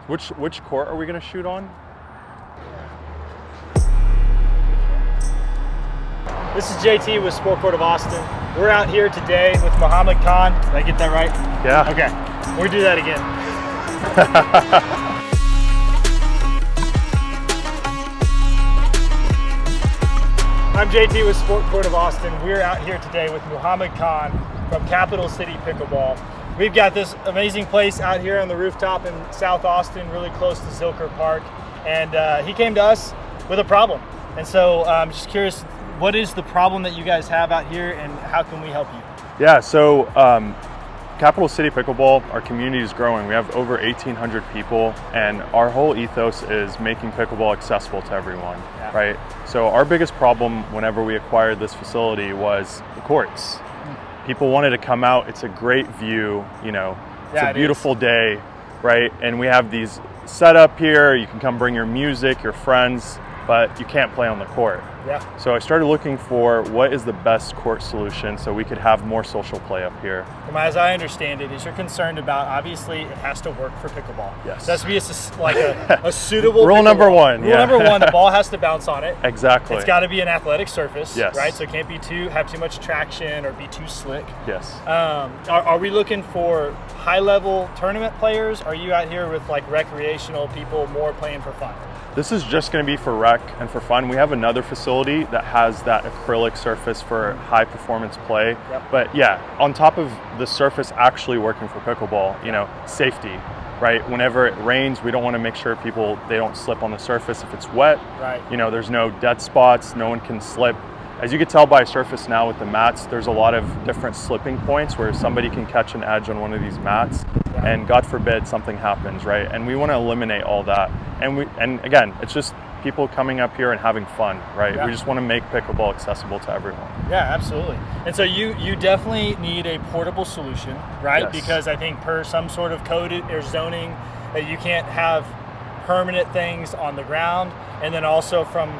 Which court are we going to shoot on? This is JT with Sport Court of Austin. We're out here today with Mohammad Khan. Did I get that right? Yeah. Okay, we'll do that again. I'm JT with Sport Court of Austin. We're out here today with Mohammad Khan from Capital City Pickleball. We've got this amazing place out here on the rooftop in South Austin, really close to Zilker Park. And he came to us with a problem. And so I'm just curious, what is the problem that you guys have out here and how can we help you? Yeah, so Capital City Pickleball, our community is growing. We have over 1,800 people, and our whole ethos is making pickleball accessible to everyone, right? So our biggest problem whenever we acquired this facility was the courts. People wanted to come out. It's a great view, you know, it's a beautiful day, right? And we have these set up here. You can come bring your music, your friends, but you can't play on the court. Yeah. So I started looking for what is the best court solution so we could have more social play up here. As I understand it, is you're concerned about, obviously, it has to work for pickleball. Yes. It has to be a suitable Rule number one. Rule number one, the ball has to bounce on it. Exactly. It's got to be an athletic surface, yes, right? So it can't be have too much traction or be too slick. Yes. Are we looking for high-level tournament players? Or are you out here with like recreational people more playing for fun? This is just going to be for rec and for fun. We have another facility that has that acrylic surface for high performance play. Yep. But yeah, on top of the surface actually working for pickleball, you know, safety, right? Whenever it rains, we don't want to make sure they don't slip on the surface. If it's wet, right, you know, there's no dead spots, no one can slip. As you can tell by surface now with the mats, there's a lot of different slipping points where somebody can catch an edge on one of these mats, and God forbid something happens, right? And we want to eliminate all that. And again, it's just people coming up here and having fun, right? Yeah. We just want to make pickleball accessible to everyone. Yeah, absolutely. And so you definitely need a portable solution, right? Yes. Because I think per some sort of code or zoning that you can't have permanent things on the ground. And then also from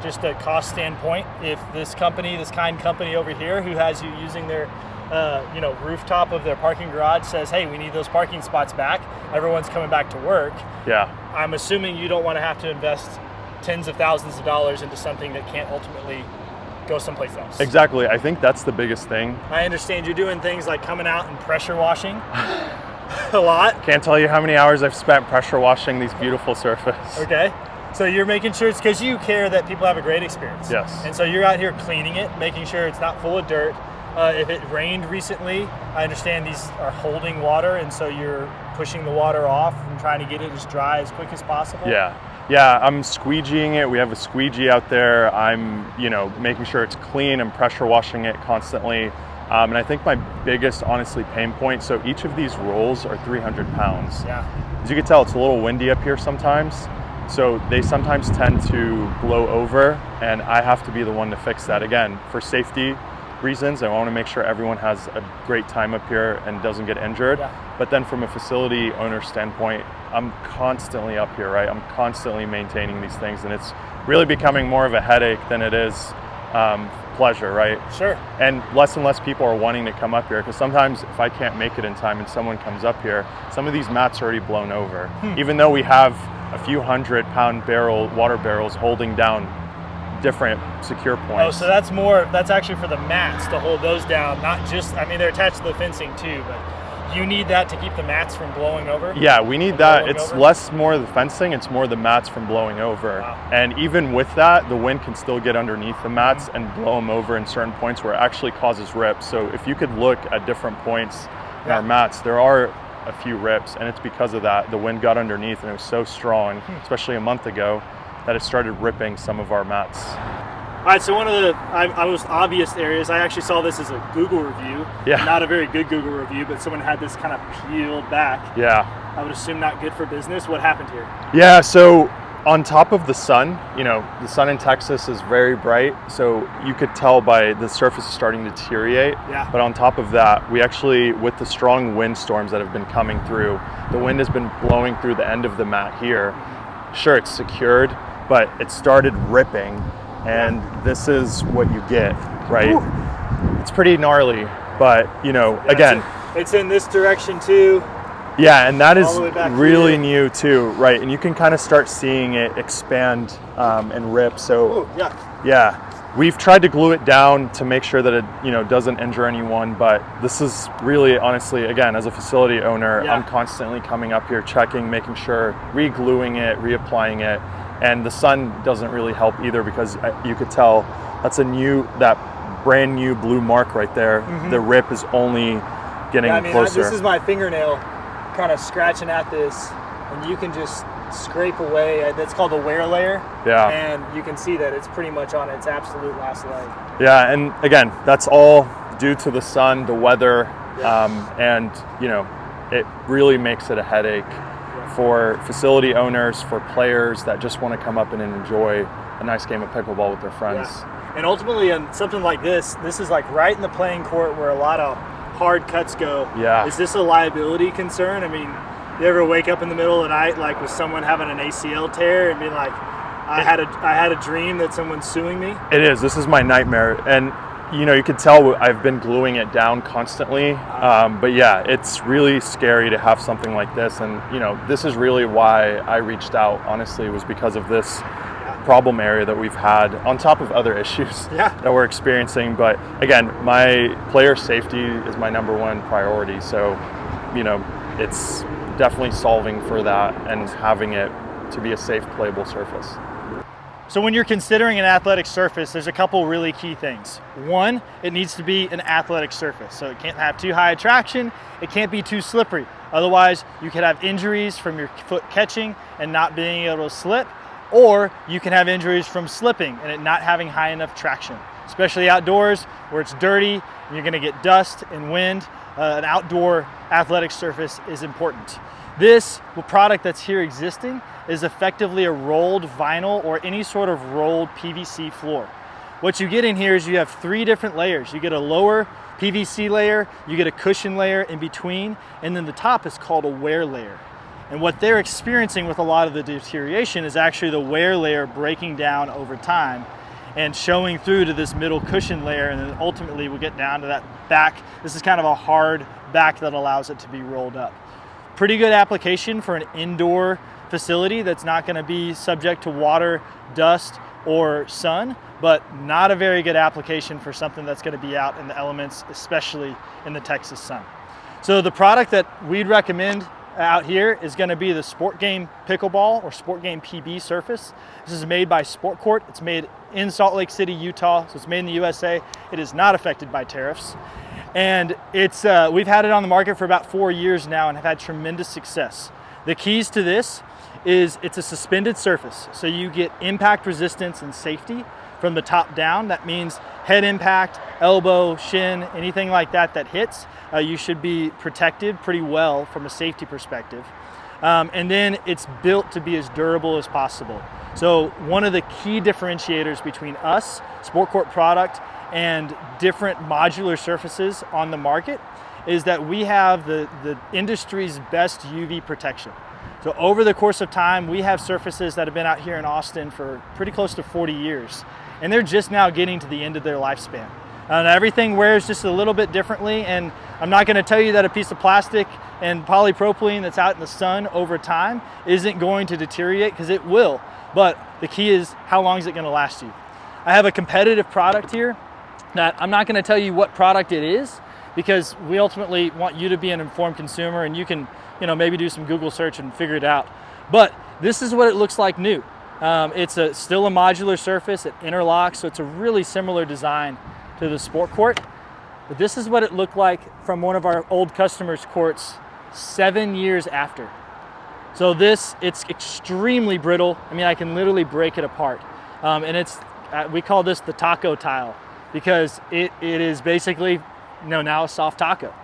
just a cost standpoint, if this kind company over here who has you using their rooftop of their parking garage says, hey, we need those parking spots back, everyone's coming back to work. Yeah. I'm assuming you don't want to have to invest tens of thousands of dollars into something that can't ultimately go someplace else. Exactly. I think that's the biggest thing. I understand you're doing things like coming out and pressure washing a lot. Can't tell you how many hours I've spent pressure washing these beautiful surfaces. Okay. So you're making sure it's because you care that people have a great experience. Yes. And so you're out here cleaning it, making sure it's not full of dirt. If it rained recently, I understand these are holding water, and so you're pushing the water off and trying to get it as dry as quick as possible. Yeah, I'm squeegeeing it. We have a squeegee out there. I'm, making sure it's clean. I'm pressure washing it constantly. And I think my biggest, honestly, pain point, so each of these rolls are 300 pounds. Yeah. As you can tell, it's a little windy up here sometimes. So they sometimes tend to blow over, and I have to be the one to fix that. Again, for safety reasons, I want to make sure everyone has a great time up here and doesn't get injured. Yeah. But then from a facility owner standpoint, I'm constantly up here, right? I'm constantly maintaining these things, and it's really becoming more of a headache than it is pleasure, right? Sure. And less people are wanting to come up here, because sometimes if I can't make it in time and someone comes up here, some of these mats are already blown over. Even though we have a few 100-pound water barrels holding down different secure points. Oh, so that's actually for the mats to hold those down, not just, they're attached to the fencing too, but you need that to keep the mats from blowing over? Yeah, we need that. It's less more the fencing, it's more the mats from blowing over. Wow. And even with that, the wind can still get underneath the mats and blow them over in certain points where it actually causes rips. So if you could look at different points in our mats, there are a few rips, and it's because of that. The wind got underneath and it was so strong, especially a month ago, that it started ripping some of our mats. All right, so one of the most obvious areas, I actually saw this as a Google review. Yeah. Not a very good Google review, but someone had this kind of peeled back. Yeah. I would assume not good for business. What happened here? Yeah, so on top of the sun, the sun in Texas is very bright, so you could tell by the surface is starting to deteriorate. Yeah. But on top of that, we actually, with the strong wind storms that have been coming through, the wind has been blowing through the end of the mat here. Sure, it's secured, but it started ripping, and this is what you get, right? Ooh. It's pretty gnarly, but again. It's in this direction too. Yeah, and that is all the way back really here. new too, right? And you can kind of start seeing it expand and rip. So Ooh, yeah. yeah, we've tried to glue it down to make sure that it, doesn't injure anyone. But this is really, honestly, again, as a facility owner, Yeah. I'm constantly coming up here, checking, making sure, re-gluing it, reapplying it. And the sun doesn't really help either, because you could tell that brand new blue mark right there. Mm-hmm. The rip is only getting closer. This is my fingernail kind of scratching at this, and you can just scrape away. That's called a wear layer. Yeah. And you can see that it's pretty much on its absolute last leg. Yeah, and again, that's all due to the sun, the weather, and it really makes it a headache for facility owners, for players that just want to come up and enjoy a nice game of pickleball with their friends. Yeah. And ultimately, on something like this is like right in the playing court where a lot of hard cuts go. Yeah. Is this a liability concern? I mean, you ever wake up in the middle of the night like with someone having an ACL tear and be like, I had a dream that someone's suing me? It is. This is my nightmare. And you can tell I've been gluing it down constantly. But yeah, it's really scary to have something like this. And this is really why I reached out, honestly, was because of this problem area that we've had, on top of other issues that we're experiencing. But again, my player safety is my number one priority. So, it's definitely solving for that and having it to be a safe, playable surface. So when you're considering an athletic surface, there's a couple really key things. One, it needs to be an athletic surface. So it can't have too high traction. It can't be too slippery. Otherwise, you could have injuries from your foot catching and not being able to slip, or you can have injuries from slipping and it not having high enough traction, especially outdoors where it's dirty and you're going to get dust and wind. An outdoor athletic surface is important. This product that's here existing is effectively a rolled vinyl or any sort of rolled PVC floor. What you get in here is you have 3 different layers. You get a lower PVC layer, you get a cushion layer in between, and then the top is called a wear layer. And what they're experiencing with a lot of the deterioration is actually the wear layer breaking down over time and showing through to this middle cushion layer, and then ultimately we'll get down to that back. This is kind of a hard back that allows it to be rolled up. Pretty good application for an indoor facility that's not going to be subject to water, dust, or sun, but not a very good application for something that's going to be out in the elements, especially in the Texas sun. So the product that we'd recommend out here is going to be the Sport Game Pickleball or Sport Game PB surface. This is made by Sport Court. It's made in Salt Lake City, Utah, so it's made in the USA. It is not affected by tariffs. And we've had it on the market for about 4 years now and have had tremendous success. The keys to this is it's a suspended surface, so you get impact resistance and safety from the top down. That means head impact, elbow, shin, anything like that hits, you should be protected pretty well from a safety perspective. And then it's built to be as durable as possible. So one of the key differentiators between us, Sport Court product, and different modular surfaces on the market is that we have the industry's best UV protection. So over the course of time, we have surfaces that have been out here in Austin for pretty close to 40 years, and they're just now getting to the end of their lifespan. And everything wears just a little bit differently, and I'm not going to tell you that a piece of plastic and polypropylene that's out in the sun over time isn't going to deteriorate, because it will, but the key is how long is it going to last you. I have a competitive product here that I'm not going to tell you what product it is, because we ultimately want you to be an informed consumer, and you can maybe do some Google search and figure it out. But this is what it looks like new. It's still a modular surface. It interlocks, so it's a really similar design to the Sport Court. But this is what it looked like from one of our old customers' courts 7 years after. So it's extremely brittle. I mean, I can literally break it apart. And we call this the taco tile, because it is basically now a soft taco.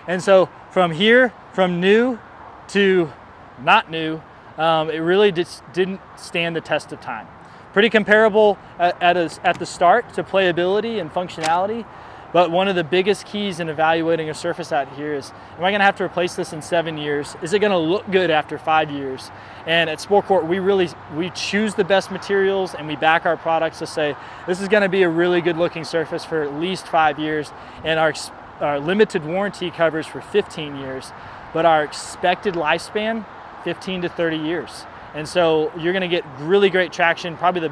And so from here, from new to not new, it really just didn't stand the test of time. Pretty comparable at the start to playability and functionality, but one of the biggest keys in evaluating a surface out here is, am I going to have to replace this in 7 years? Is it going to look good after 5 years? And at Sport Court, we choose the best materials, and we back our products to say, this is going to be a really good looking surface for at least 5 years, and our limited warranty covers for 15 years. but our expected lifespan, 15 to 30 years. And so you're gonna get really great traction, probably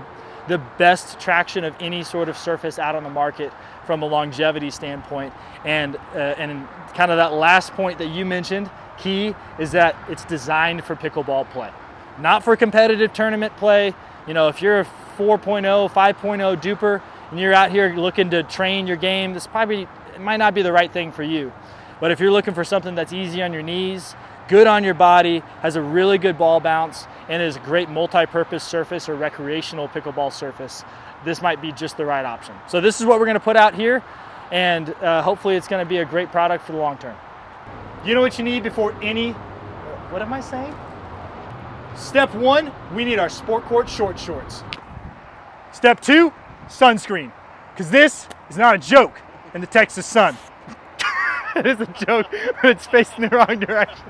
the best traction of any sort of surface out on the market from a longevity standpoint. And kind of that last point that you mentioned, key, is that it's designed for pickleball play, not for competitive tournament play. You know, if you're a 4.0, 5.0 duper and you're out here looking to train your game, it might not be the right thing for you. But if you're looking for something that's easy on your knees, good on your body, has a really good ball bounce, and is a great multi-purpose surface or recreational pickleball surface, this might be just the right option. So this is what we're gonna put out here, and hopefully it's gonna be a great product for the long term. You know what you need before what am I saying? Step 1, we need our Sport Court short shorts. Step 2, sunscreen, because this is not a joke in the Texas sun. It is a joke, but it's facing the wrong direction.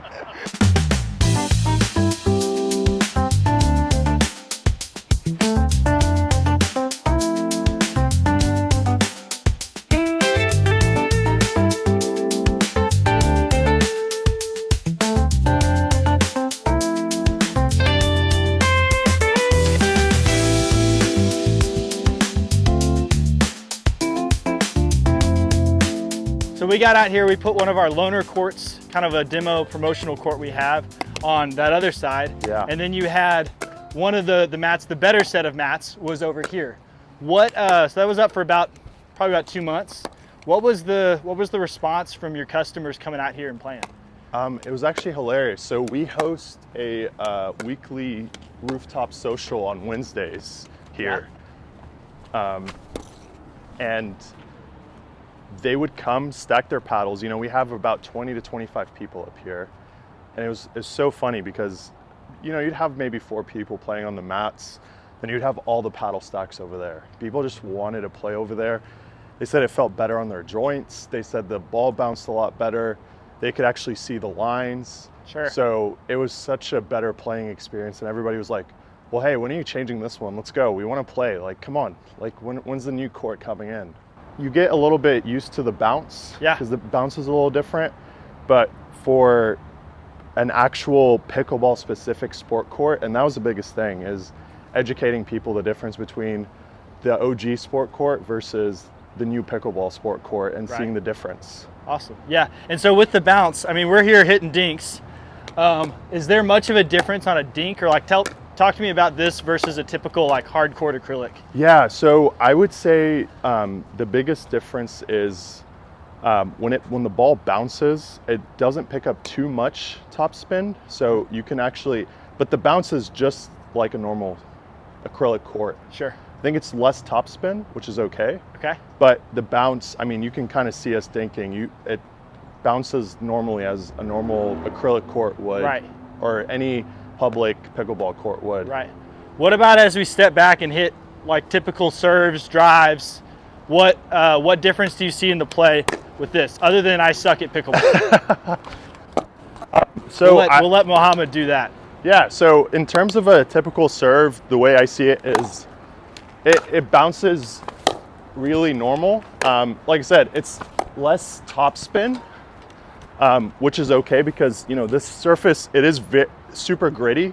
So we got out here, we put one of our loaner courts, kind of a demo promotional court we have on that other side. Yeah. And then you had one of the mats, the better set of mats was over here. So that was up for probably about 2 months. What was the response from your customers coming out here and playing? It was actually hilarious. So we host a weekly rooftop social on Wednesdays here. Yeah. And they would come stack their paddles. You know, we have about 20 to 25 people up here. And it was so funny because, you know, you'd have maybe 4 people playing on the mats, then you'd have all the paddle stacks over there. People just wanted to play over there. They said it felt better on their joints. They said the ball bounced a lot better. They could actually see the lines. Sure. So it was such a better playing experience, and everybody was like, well, hey, when are you changing this one? Let's go. We want to play. Like, come on. Like, when's the new court coming in? You get a little bit used to the bounce. Yeah. Because the bounce is a little different. But for an actual pickleball specific sport court, and that was the biggest thing, is educating people the difference between the OG sport court versus the new pickleball sport court and seeing the difference. Awesome. Yeah. And so with the bounce, I mean, we're here hitting dinks. Is there much of a difference on a dink, or like talk to me about this versus a typical like hard court acrylic? Yeah, so I would say the biggest difference is when the ball bounces, it doesn't pick up too much topspin. So you can actually, but the bounce is just like a normal acrylic court. Sure. I think it's less topspin, which is okay. Okay. But the bounce, I mean, you can kind of see us dinking. It bounces normally as a normal acrylic court would, right, or any public pickleball court would. Right. What about as we step back and hit like typical serves, drives? What difference do you see in the play with this, other than I suck at pickleball? So we'll let Mohammad do that. Yeah. So in terms of a typical serve, the way I see it is, it bounces really normal. Like I said, it's less topspin, which is okay because, you know, this surface, it is super gritty,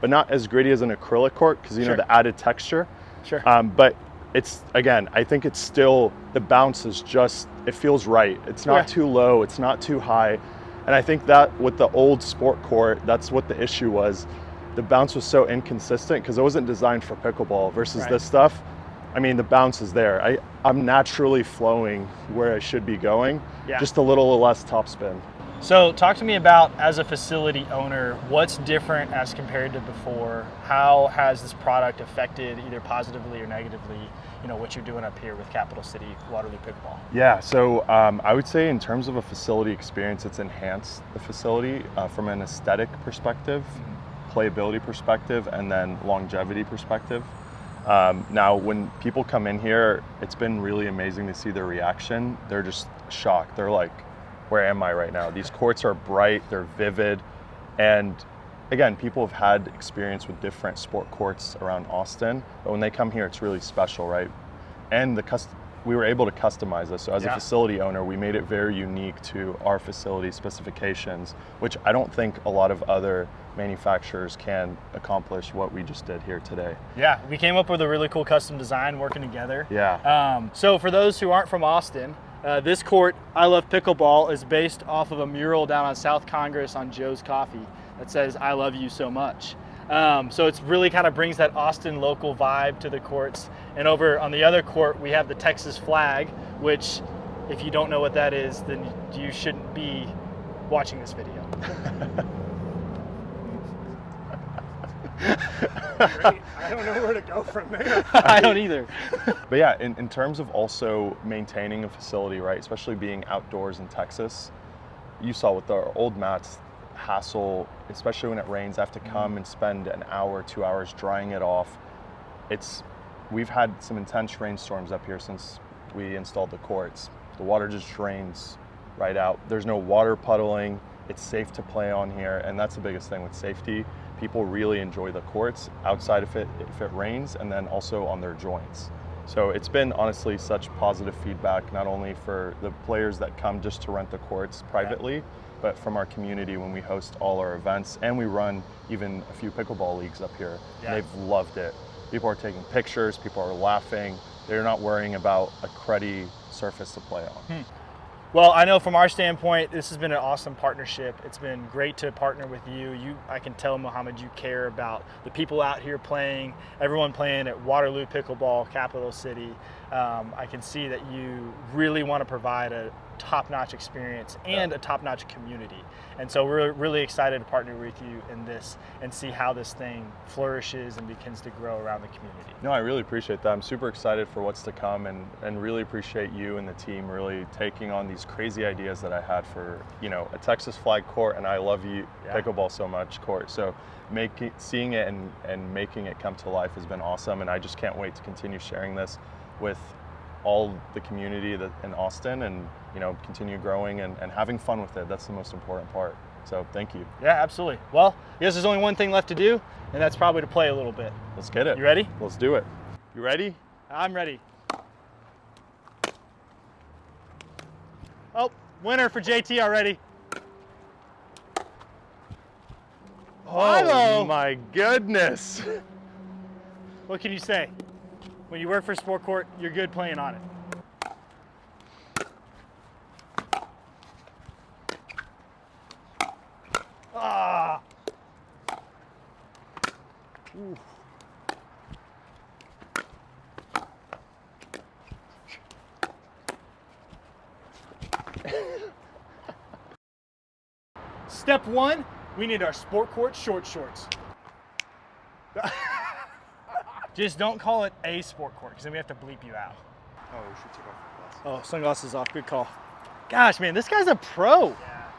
but not as gritty as an acrylic court because, you know, the added texture. Sure. But it's, again, I think it's still, the bounce is just, it feels right. It's not too low, it's not too high. And I think that with the old sport court, that's what the issue was. The bounce was so inconsistent because it wasn't designed for pickleball versus this stuff. I mean, the bounce is there. I'm naturally flowing where I should be going, just a little less topspin. So talk to me about, as a facility owner, what's different as compared to before? How has this product affected, either positively or negatively, you know, what you're doing up here with Capital City Waterloo Pickleball? Yeah, so I would say in terms of a facility experience, it's enhanced the facility from an aesthetic perspective, playability perspective, and then longevity perspective. Now, when people come in here, it's been really amazing to see their reaction. They're just shocked. They're like, where am I right now? These courts are bright, they're vivid. And again, people have had experience with different sport courts around Austin, but when they come here, it's really special, right? And we were able to customize this. So as a Yeah. facility owner, we made it very unique to our facility specifications, which I don't think a lot of other manufacturers can accomplish what we just did here today. Yeah, we came up with a really cool custom design working together. Yeah. So for those who aren't from Austin, this court, I Love Pickleball, is based off of a mural down on South Congress on Joe's Coffee that says, "I love you so much." So it's really kind of brings that Austin local vibe to the courts. And over on the other court, we have the Texas flag, which if you don't know what that is, then you shouldn't be watching this video. Great. I don't know where to go from there. I don't either. But yeah, in terms of also maintaining a facility, right, especially being outdoors in Texas, you saw with our old mats, hassle, especially when it rains. I have to come and spend an hour, 2 hours drying it off. We've had some intense rainstorms up here since we installed the courts. The water just drains right out. There's no water puddling. It's safe to play on here, and that's the biggest thing with safety. People really enjoy the courts outside if it rains, and then also on their joints. So it's been honestly such positive feedback, not only for the players that come just to rent the courts privately, but from our community when we host all our events, and we run even a few pickleball leagues up here. Yeah. They've loved it. People are taking pictures, people are laughing. They're not worrying about a cruddy surface to play on. Well, I know from our standpoint, this has been an awesome partnership. It's been great to partner with you. I can tell, Mohammad, you care about the people out here playing, everyone playing at Waterloo Pickleball, Capital City. I can see that you really want to provide a top-notch experience and a top-notch community. And so we're really excited to partner with you in this and see how this thing flourishes and begins to grow around the community. No, I really appreciate that. I'm super excited for what's to come, and really appreciate you and the team really taking on these crazy ideas that I had for, a Texas flag court, and I love you pickleball so much court. So seeing it and making it come to life has been awesome, and I just can't wait to continue sharing this with all the community in Austin, and continue growing and having fun with it. That's the most important part. So thank you. Yeah, absolutely. Well, I guess there's only one thing left to do, and that's probably to play a little bit. Let's get it. You ready? Let's do it. You ready? I'm ready. Oh, winner for JT already. Oh my goodness. What can you say? When you work for a sport court, you're good playing on it. Ah. Ooh. Step one, we need our sport court short shorts. Just don't call it a sport court, because then we have to bleep you out. Oh, we should take off the glasses. Oh, sunglasses off, good call. Gosh, man, this guy's a pro. Yeah.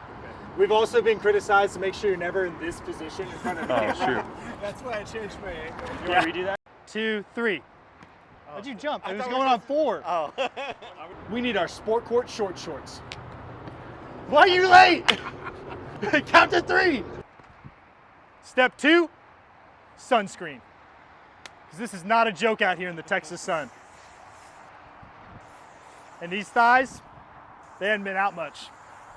We've also been criticized to make sure you're never in this position in front of me. Oh, shoot. That's why I changed my angle. You want to redo that? 2, 3. How'd you jump? It was going on 4. Oh. We need our sport court short shorts. Why are you late? Count to 3. Step 2, sunscreen. Because this is not a joke out here in the Texas sun. And these thighs, they hadn't been out much.